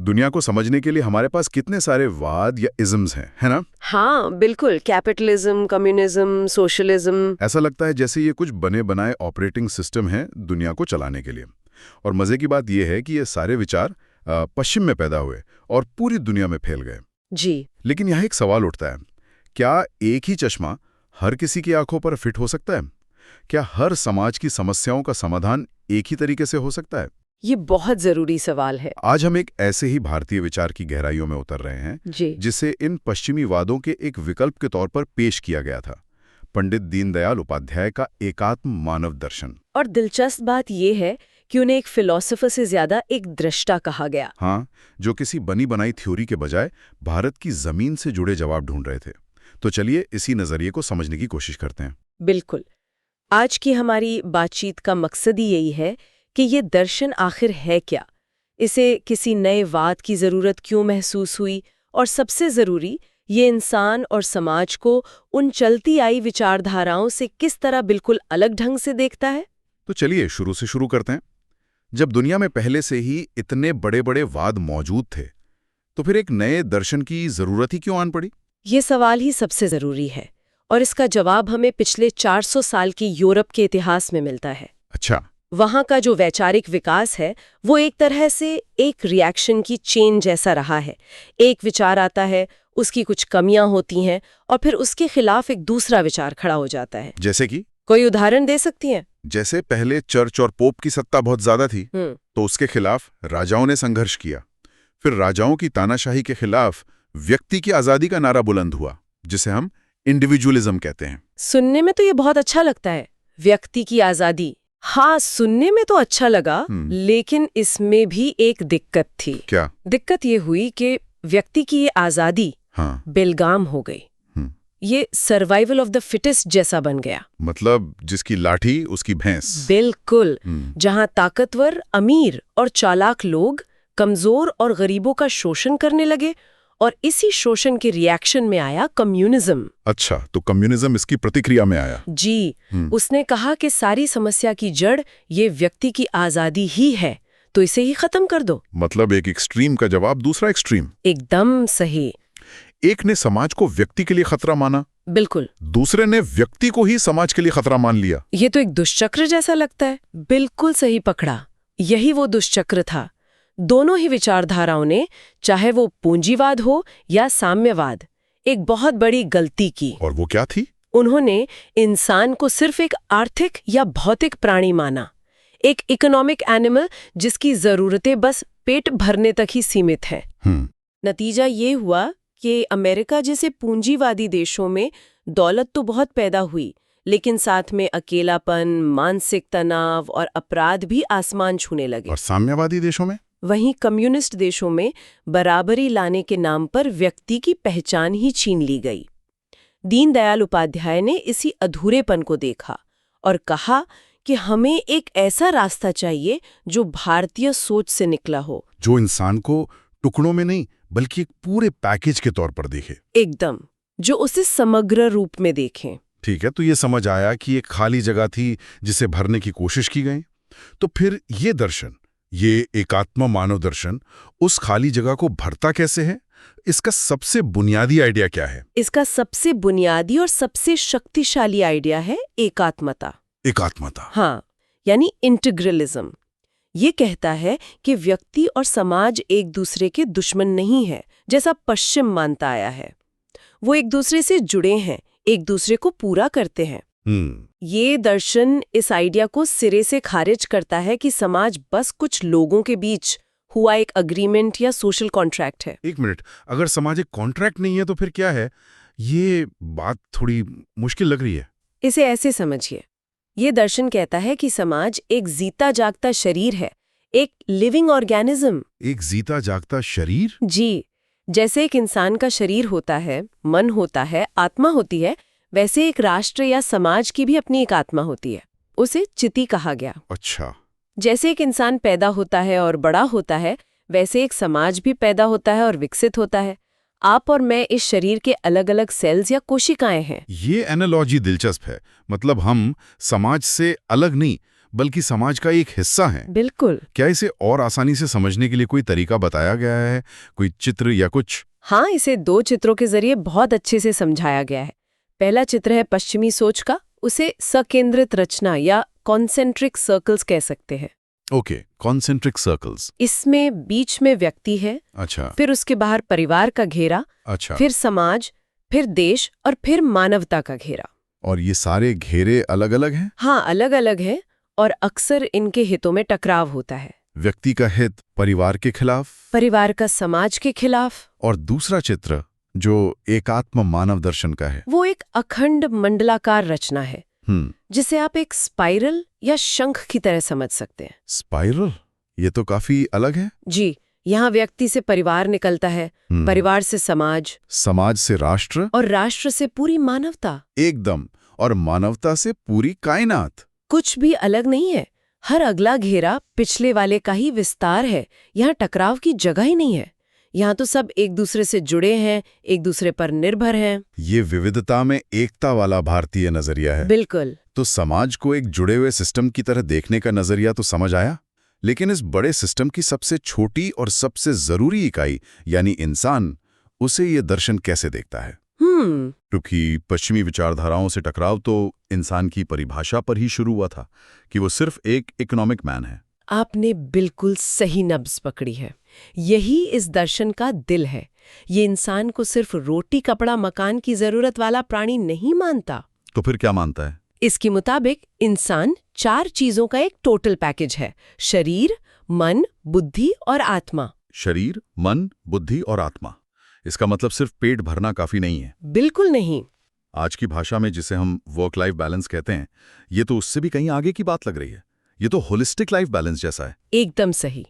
दुनिया को समझने के लिए हमारे पास कितने सारे वाद या इज़म्स हैं, है ना? हाँ बिल्कुल, कैपिटलिज्म, कम्युनिज्म, सोशलिज्म। ऐसा लगता है जैसे ये कुछ बने बनाए ऑपरेटिंग सिस्टम हैं दुनिया को चलाने के लिए। और मजे की बात यह है कि ये सारे विचार पश्चिम में पैदा हुए और पूरी दुनिया में फैल गए। जी। लेकिन यहाँ एक सवाल उठता है, क्या एक ही चश्मा हर किसी की आंखों पर फिट हो सकता है? क्या हर समाज की समस्याओं का समाधान एक ही तरीके से हो सकता है? ये बहुत जरूरी सवाल है। आज हम एक ऐसे ही भारतीय विचार की गहराइयों में उतर रहे हैं जी। जिसे इन पश्चिमी वादों के एक विकल्प के तौर पर पेश किया गया था, पंडित दीनदयाल उपाध्याय का एकात्म मानव दर्शन। और दिलचस्प बात यह है कि उन्हें एक फिलोसोफर से ज्यादा एक दृष्टा कहा गया। हाँ, जो किसी बनी बनाई थ्योरी के बजाय भारत की जमीन से जुड़े जवाब ढूंढ रहे थे। तो चलिए इसी नजरिए को समझने की कोशिश करते हैं। बिल्कुल। आज की हमारी बातचीत का मकसद ही यही है कि ये दर्शन आखिर है क्या, इसे किसी नए वाद की जरूरत क्यों महसूस हुई, और सबसे जरूरी, ये इंसान और समाज को उन चलती आई विचारधाराओं से किस तरह बिल्कुल अलग ढंग से देखता है। तो चलिए शुरू से शुरू करते हैं। जब दुनिया में पहले से ही इतने बड़े बड़े वाद मौजूद थे, तो फिर एक नए दर्शन की जरूरत ही क्यों आन पड़ी? ये सवाल ही सबसे जरूरी है, और इसका जवाब हमें पिछले 400 साल की यूरोप के इतिहास में मिलता है। अच्छा। वहाँ का जो वैचारिक विकास है वो एक तरह से एक रिएक्शन की चेन जैसा रहा है। एक विचार आता है, उसकी कुछ कमियां होती हैं, और फिर उसके खिलाफ एक दूसरा विचार खड़ा हो जाता है। जैसे कि? कोई उदाहरण दे सकती हैं? जैसे पहले चर्च और पोप की सत्ता बहुत ज्यादा थी, तो उसके खिलाफ राजाओं ने संघर्ष किया। फिर राजाओं की तानाशाही के खिलाफ व्यक्ति की आजादी का नारा बुलंद हुआ, जिसे हम इंडिविजुअलिज्म कहते हैं। सुनने में तो ये बहुत अच्छा लगता है, व्यक्ति की आजादी। हाँ, सुनने में तो अच्छा लगा, लेकिन इसमें भी एक दिक्कत थी। क्या दिक्कत ये हुई कि व्यक्ति की ये आजादी बेलगाम हो गई। ये सर्वाइवल ऑफ द फिटेस्ट जैसा बन गया। मतलब जिसकी लाठी उसकी भैंस। बिल्कुल। जहां ताकतवर, अमीर और चालाक लोग कमजोर और गरीबों का शोषण करने लगे, और इसी शोषण के रिएक्शन में आया कम्युनिज्म। अच्छा, तो कम्युनिज्म इसकी प्रतिक्रिया में आया। जी। उसने कहा कि सारी समस्या की जड़ ये व्यक्ति की आजादी ही है, तो इसे ही खत्म कर दो। मतलब एक एक्सट्रीम का जवाब दूसरा एक्सट्रीम। एकदम सही। एक ने समाज को व्यक्ति के लिए खतरा माना, बिल्कुल, दूसरे ने व्यक्ति को ही समाज के लिए खतरा मान लिया। ये तो एक दुष्चक्र जैसा लगता है। बिल्कुल सही पकड़ा, यही वो दुष्चक्र था। दोनों ही विचारधाराओं ने, चाहे वो पूंजीवाद हो या साम्यवाद, एक बहुत बड़ी गलती की। और वो क्या थी? उन्होंने इंसान को सिर्फ एक आर्थिक या भौतिक प्राणी माना, एक इकोनॉमिक एनिमल जिसकी जरूरतें बस पेट भरने तक ही सीमित हैं। नतीजा ये हुआ कि अमेरिका जैसे पूंजीवादी देशों में दौलत तो बहुत पैदा हुई, लेकिन साथ में अकेलापन, मानसिक तनाव और अपराध भी आसमान छूने लगे। और साम्यवादी देशों में? वहीं कम्युनिस्ट देशों में बराबरी लाने के नाम पर व्यक्ति की पहचान ही छीन ली गई। दीनदयाल उपाध्याय ने इसी अधूरेपन को देखा और कहा कि हमें एक ऐसा रास्ता चाहिए जो भारतीय सोच से निकला हो, जो इंसान को टुकड़ों में नहीं बल्कि एक पूरे पैकेज के तौर पर देखे। एकदम, जो उसे समग्र रूप में देखें। ठीक है, तो ये समझ आया कि एक खाली जगह थी जिसे भरने की कोशिश की गई। तो फिर ये दर्शन, ये एकात्म मानव दर्शन उस खाली जगह को भरता कैसे है? इसका सबसे बुनियादी आइडिया क्या है? इसका सबसे बुनियादी और सबसे शक्तिशाली आइडिया है एकात्मता। एकात्मता? हाँ, यानी इंटीग्रलिज्म। ये कहता है कि व्यक्ति और समाज एक दूसरे के दुश्मन नहीं है, जैसा पश्चिम मानता आया है। वो एक दूसरे से जुड़े हैं, एक दूसरे को पूरा करते हैं। ये दर्शन इस आइडिया को सिरे से खारिज करता है कि समाज बस कुछ लोगों के बीच हुआ एक अग्रीमेंट या सोशल कॉन्ट्रैक्ट है। एक मिनट, अगर समाज एक कॉन्ट्रैक्ट नहीं है तो फिर क्या है? ये बात थोड़ी मुश्किल लग रही है। इसे ऐसे समझिए, ये दर्शन कहता है कि समाज एक जीता जागता शरीर है, एक लिविंग ऑर्गेनिज्म। एक जीता जागता शरीर? जी, जैसे एक इंसान का शरीर होता है, मन होता है, आत्मा होती है, वैसे एक राष्ट्र या समाज की भी अपनी एक आत्मा होती है। उसे चिति कहा गया। अच्छा। जैसे एक इंसान पैदा होता है और बड़ा होता है, वैसे एक समाज भी पैदा होता है और विकसित होता है। आप और मैं इस शरीर के अलग अलग सेल्स या कोशिकाएं हैं। ये एनालॉजी दिलचस्प है। मतलब हम समाज से अलग नहीं बल्कि समाज का एक हिस्सा हैं। बिल्कुल। क्या इसे और आसानी से समझने के लिए कोई तरीका बताया गया है, कोई चित्र या कुछ? हाँ, इसे 2 चित्रों के जरिए बहुत अच्छे से समझाया गया है। पहला चित्र है पश्चिमी सोच का, उसे सकेंद्रित रचना या कॉन्सेंट्रिक सर्कल्स कह सकते हैं। Okay, concentric circles. इसमें बीच में व्यक्ति है, अच्छा फिर उसके बाहर परिवार का घेरा, अच्छा। फिर समाज, फिर देश और फिर मानवता का घेरा। और ये सारे घेरे अलग अलग हैं? हाँ, अलग अलग है और अक्सर इनके हितों में टकराव होता है। व्यक्ति का हित परिवार के खिलाफ, परिवार का समाज के खिलाफ। और दूसरा चित्र जो एकात्म मानव दर्शन का है, वो एक अखंड मंडलाकार रचना है जिसे आप एक स्पाइरल या शंख की तरह समझ सकते हैं। स्पाइरल? ये तो काफी अलग है। जी, यहाँ व्यक्ति से परिवार निकलता है, परिवार से समाज, समाज से राष्ट्र, और राष्ट्र से पूरी मानवता। एकदम, और मानवता से पूरी कायनात। कुछ भी अलग नहीं है। हर अगला घेरा पिछले वाले का ही विस्तार है। यहाँ टकराव की जगह ही नहीं है। यहाँ तो सब एक दूसरे से जुड़े हैं, एक दूसरे पर निर्भर हैं। ये विविधता में एकता वाला भारतीय नजरिया है। बिल्कुल। तो समाज को एक जुड़े हुए सिस्टम की तरह देखने का नजरिया तो समझ आया, लेकिन इस बड़े सिस्टम की सबसे छोटी और सबसे जरूरी इकाई यानी इंसान, उसे ये दर्शन कैसे देखता है? क्योंकि पश्चिमी विचारधाराओं से टकराव तो इंसान की परिभाषा पर ही शुरू हुआ था कि वो सिर्फ एक इकोनॉमिक मैन है। आपने बिल्कुल सही नब्ज पकड़ी है। यही इस दर्शन का दिल है। ये इंसान को सिर्फ रोटी कपड़ा मकान की जरूरत वाला प्राणी नहीं मानता। तो फिर क्या मानता है? इसके मुताबिक इंसान 4 चीजों का एक टोटल पैकेज है: शरीर, मन, बुद्धि और आत्मा। शरीर, मन, बुद्धि और आत्मा। इसका मतलब सिर्फ पेट भरना काफी नहीं है। बिल्कुल नहीं। आज की भाषा में जिसे हम वर्क लाइफ बैलेंस कहते हैं, ये तो उससे भी कहीं आगे की बात लग रही है। ये तो होलिस्टिक लाइफ बैलेंस जैसा है। एकदम सही।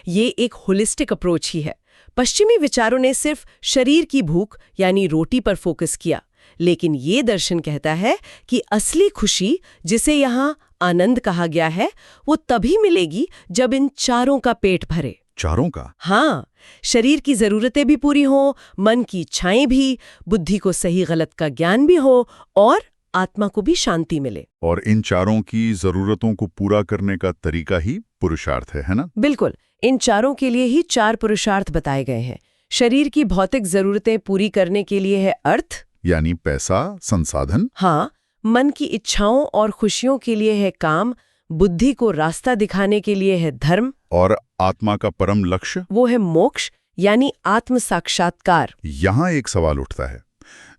ये एक होलिस्टिक अप्रोच ही है। पश्चिमी विचारों ने सिर्फ शरीर की भूख यानी रोटी पर फोकस किया, लेकिन ये दर्शन कहता है कि असली खुशी, जिसे यहाँ आनंद कहा गया है, वो तभी मिलेगी जब इन चारों का पेट भरे। चारों का? हाँ, शरीर की जरूरतें भी पूरी हो, मन की इच्छाएं भी, बुद्धि को सही गलत का ज्ञान भी हो और आत्मा को भी शांति मिले। और इन चारों की जरूरतों को पूरा करने का तरीका ही पुरुषार्थ है ना? बिल्कुल। इन चारों के लिए ही 4 पुरुषार्थ बताए गए हैं। शरीर की भौतिक जरूरतें पूरी करने के लिए है अर्थ, यानी पैसा, संसाधन। हाँ। मन की इच्छाओं और खुशियों के लिए है काम, बुद्धि को रास्ता दिखाने के लिए है धर्म, और आत्मा का परम लक्ष्य, वो है मोक्ष यानी आत्म साक्षात्कार। यहाँ एक सवाल उठता है।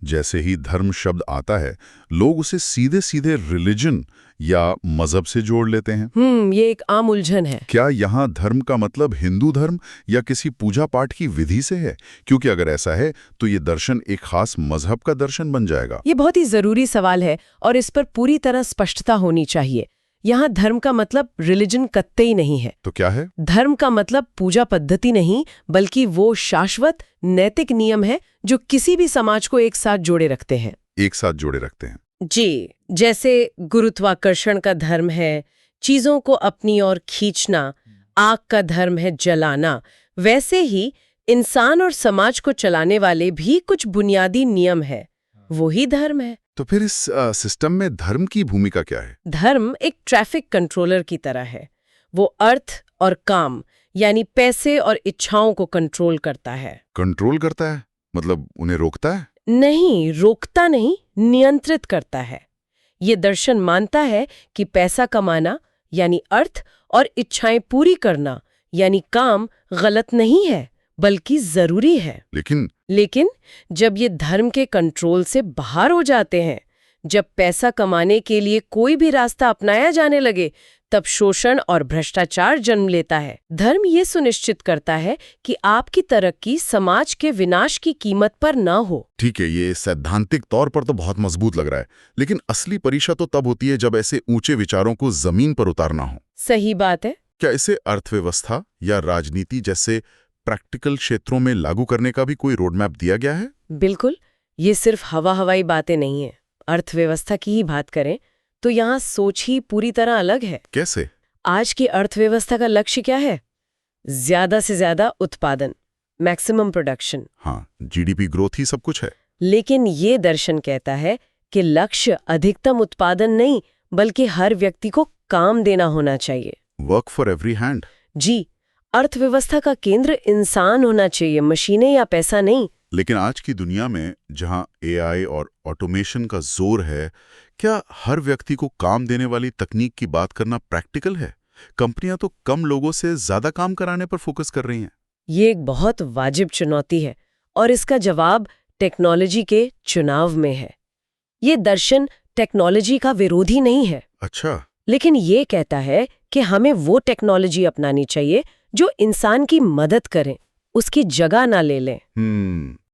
जैसे ही धर्म शब्द आता है, लोग उसे सीधे सीधे रिलीजन या मजहब से जोड़ लेते हैं। ये एक आम उलझन है। क्या यहाँ धर्म का मतलब हिंदू धर्म या किसी पूजा पाठ की विधि से है? क्योंकि अगर ऐसा है तो ये दर्शन एक खास मजहब का दर्शन बन जाएगा। ये बहुत ही जरूरी सवाल है और इस पर पूरी तरह स्पष्टता होनी चाहिए। यहाँ धर्म का मतलब रिलीजन कतई नहीं है। तो क्या है? धर्म का मतलब पूजा पद्धति नहीं, बल्कि वो शाश्वत नैतिक नियम है जो किसी भी समाज को एक साथ जोड़े रखते हैं। एक साथ जोड़े रखते हैं। जी, जैसे गुरुत्वाकर्षण का धर्म है चीजों को अपनी ओर खींचना, आग का धर्म है जलाना, वैसे ही इंसान और समाज को चलाने वाले भी कुछ बुनियादी नियम है, वही धर्म है। तो फिर इस सिस्टम में धर्म की भूमिका क्या है? धर्म एक ट्रैफिक कंट्रोलर की तरह है। वो अर्थ और काम यानी पैसे और इच्छाओं को कंट्रोल करता है। कंट्रोल करता है मतलब उन्हें रोकता है? नहीं, रोकता नहीं, नियंत्रित करता है। ये दर्शन मानता है कि पैसा कमाना यानी अर्थ और इच्छाएं पूरी करना यानी काम गलत नहीं है, बल्कि जरूरी है। लेकिन जब ये धर्म के कंट्रोल से बाहर हो जाते हैं, जब पैसा कमाने के लिए कोई भी रास्ता अपनाया जाने लगे, तब शोषण और भ्रष्टाचार जन्म लेता है। धर्म ये सुनिश्चित करता है कि आपकी तरक्की समाज के विनाश की कीमत पर न हो। ठीक है, ये सैद्धांतिक तौर पर तो बहुत मजबूत लग रहा है, लेकिन असली परीक्षा तो तब होती है जब ऐसे ऊंचे विचारों को जमीन पर उतारना हो। सही बात है। क्या इसे अर्थव्यवस्था या राजनीति जैसे प्रैक्टिकल क्षेत्रों में लागू करने का भी कोई रोड मैप दिया गया है? बिल्कुल। ये सिर्फ हवाई बातें नहीं है। अर्थव्यवस्था की ही बात करें तो यहाँ सोच ही पूरी तरह अलग है। कैसे? आज की अर्थव्यवस्था का लक्ष्य क्या है? ज्यादा से ज्यादा उत्पादन, मैक्सिमम प्रोडक्शन। हाँ, जीडीपी ग्रोथ ही सब कुछ है। लेकिन ये दर्शन कहता है कि लक्ष्य अधिकतम उत्पादन नहीं, बल्कि हर व्यक्ति को काम देना होना चाहिए। Work for every hand. जी, अर्थव्यवस्था का केंद्र इंसान होना चाहिए, मशीनें या पैसा नहीं। लेकिन आज की दुनिया में जहां एआई और ऑटोमेशन का जोर है, क्या हर व्यक्ति को काम देने वाली तकनीक की बात करना प्रैक्टिकल है? कंपनियां तो कम लोगों से ज्यादा काम कराने पर फोकस कर रही हैं। ये एक बहुत वाजिब चुनौती है और इसका जवाब टेक्नोलॉजी के चुनाव में है। ये दर्शन टेक्नोलॉजी का विरोधी नहीं है, अच्छा। लेकिन ये कहता है कि हमें वो टेक्नोलॉजी अपनानी चाहिए जो इंसान की मदद करे, उसकी जगह ना ले लें।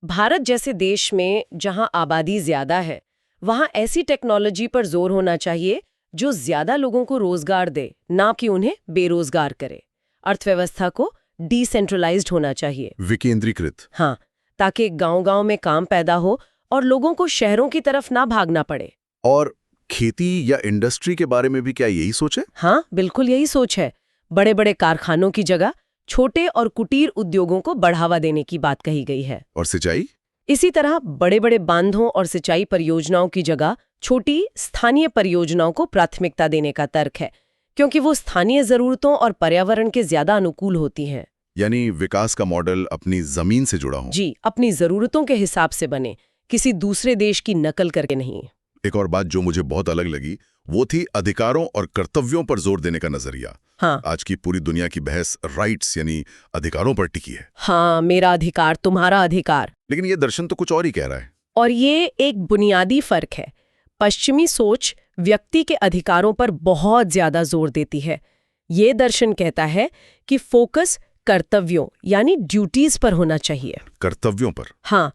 भारत जैसे देश में जहां आबादी ज्यादा है, वहां ऐसी टेक्नोलॉजी पर जोर होना चाहिए जो ज्यादा लोगों को रोजगार दे, ना कि उन्हें बेरोजगार करे। अर्थव्यवस्था को डिसेंट्रलाइज्ड होना चाहिए, विकेंद्रीकृत। हाँ, ताकि गांव-गांव में काम पैदा हो और लोगों को शहरों की तरफ ना भागना पड़े। और खेती या इंडस्ट्री के बारे में भी क्या यही सोच है? हाँ, बिल्कुल यही सोच है। बड़े-बड़े कारखानों की जगह छोटे और कुटीर उद्योगों को बढ़ावा देने की बात कही गई है। और सिंचाई? इसी तरह बड़े-बड़े बांधों और सिंचाई परियोजनाओं की जगह छोटी स्थानीय परियोजनाओं को प्राथमिकता देने का तर्क है, क्योंकि वो स्थानीय जरूरतों और पर्यावरण के ज्यादा अनुकूल होती हैं। यानी विकास का मॉडल अपनी जमीन से जुड़ा हो। जी, अपनी जरूरतों के हिसाब से बने, किसी दूसरे देश की नकल करके नहीं। एक और बात जो मुझे बहुत अलग लगी, वो थी अधिकारों और कर्तव्यों पर जोर देने का नजरिया। हाँ, आज की पूरी दुनिया की बहस राइट्स यानी अधिकारों पर टिकी है। हाँ, मेरा अधिकार, तुम्हारा अधिकार। लेकिन ये दर्शन तो कुछ और ही कह रहा है। और ये एक बुनियादी फर्क है। पश्चिमी सोच व्यक्ति के अधिकारों पर बहुत ज्यादा जोर देती है। ये दर्शन कहता है कि फोकस कर्तव्यों यानी ड्यूटीज पर होना चाहिए। कर्तव्यों पर? हाँ,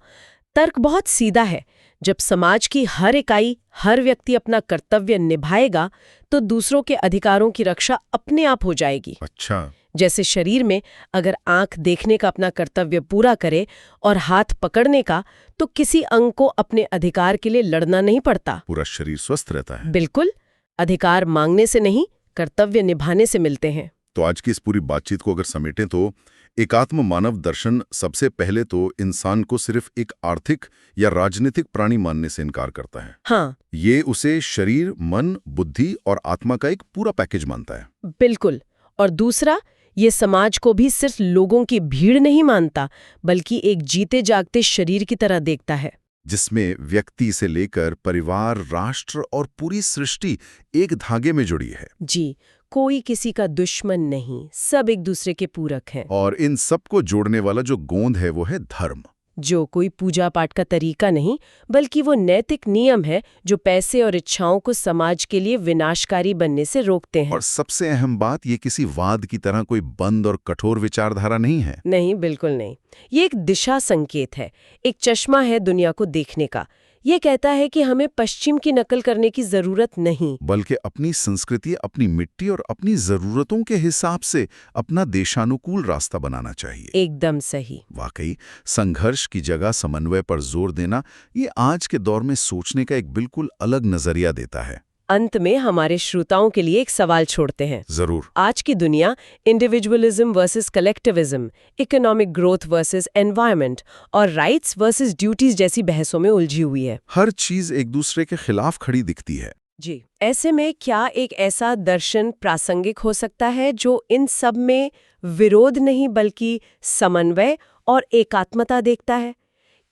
तर्क बहुत सीधा है। जब समाज की हर इकाई, हर व्यक्ति अपना कर्तव्य निभाएगा, तो दूसरों के अधिकारों की रक्षा अपने आप हो जाएगी। अच्छा। जैसे शरीर में अगर आंख देखने का अपना कर्तव्य पूरा करे और हाथ पकड़ने का, तो किसी अंग को अपने अधिकार के लिए लड़ना नहीं पड़ता। पूरा शरीर स्वस्थ रहता है। बिल्कुल, अधिकार मांगने से नहीं, कर्तव्य निभाने से मिलते हैं। तो आज की इस पूरी बातचीत को अगर समेटें तो एकात्म मानव दर्शन सबसे पहले तो इंसान को सिर्फ एक आर्थिक या राजनीतिक प्राणी मानने से इनकार करता है। हाँ, ये उसे शरीर, मन, बुद्धि और आत्मा का एक पूरा पैकेज मानता है। बिल्कुल। और दूसरा, ये समाज को भी सिर्फ लोगों की भीड़ नहीं मानता, बल्कि एक जीते जागते शरीर की तरह देखता है, जिसमें व्यक्ति से लेकर परिवार, राष्ट्र और पूरी सृष्टि एक धागे में जुड़ी है। जी, कोई किसी का दुश्मन नहीं, सब एक दूसरे के पूरक हैं। और इन सबको जोड़ने वाला जो गोंद है वो है धर्म, जो कोई पूजा पाठ का तरीका नहीं, बल्कि वो नैतिक नियम है जो पैसे और इच्छाओं को समाज के लिए विनाशकारी बनने से रोकते हैं। और सबसे अहम बात, ये किसी वाद की तरह कोई बंद और कठोर विचारधारा नहीं है। नहीं, बिल्कुल नहीं। ये एक दिशा संकेत है, एक चश्मा है दुनिया को देखने का। ये कहता है कि हमें पश्चिम की नकल करने की जरूरत नहीं, बल्कि अपनी संस्कृति, अपनी मिट्टी और अपनी जरूरतों के हिसाब से अपना देशानुकूल रास्ता बनाना चाहिए। एकदम सही। वाकई संघर्ष की जगह समन्वय पर जोर देना, ये आज के दौर में सोचने का एक बिल्कुल अलग नजरिया देता है। अंत में हमारे श्रोताओं के लिए एक सवाल छोड़ते हैं। जरूर। आज की दुनिया individualism versus collectivism, economic growth versus environment और राइट्स वर्सेस ड्यूटीज जैसी बहसों में उलझी हुई है। हर चीज एक दूसरे के खिलाफ खड़ी दिखती है। जी, ऐसे में क्या एक ऐसा दर्शन प्रासंगिक हो सकता है जो इन सब में विरोध नहीं बल्कि समन्वय और एकात्मता देखता है?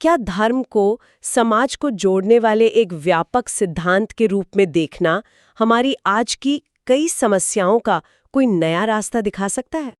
क्या धर्म को समाज को जोड़ने वाले एक व्यापक सिद्धांत के रूप में देखना हमारी आज की कई समस्याओं का कोई नया रास्ता दिखा सकता है?